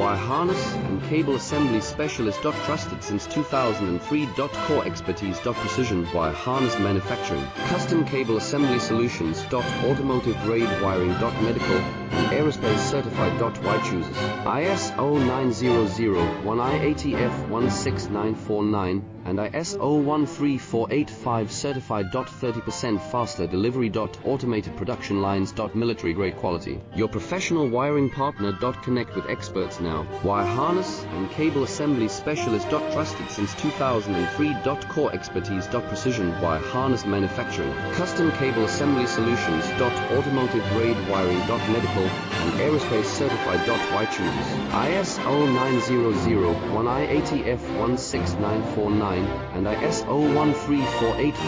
Wire harness and cable assembly specialist. Trusted since 2003. Core expertise. Precision wire harness manufacturing. Custom cable assembly solutions. Automotive grade wiring. Medical and aerospace certified. Why chooses ISO 9001 IATF 16949 and ISO 13485 certified. 30% faster delivery. Automated production lines. Military grade quality. Your professional wiring partner. Connect with experts now. Wire harness and cable assembly specialist. Trusted since 2003. Core expertise. Precision wire harness manufacturing. Custom cable assembly solutions. Automotive grade wiring. Medical and aerospace certified. Why chooses ISO 9001 IATF 16949 and ISO 13485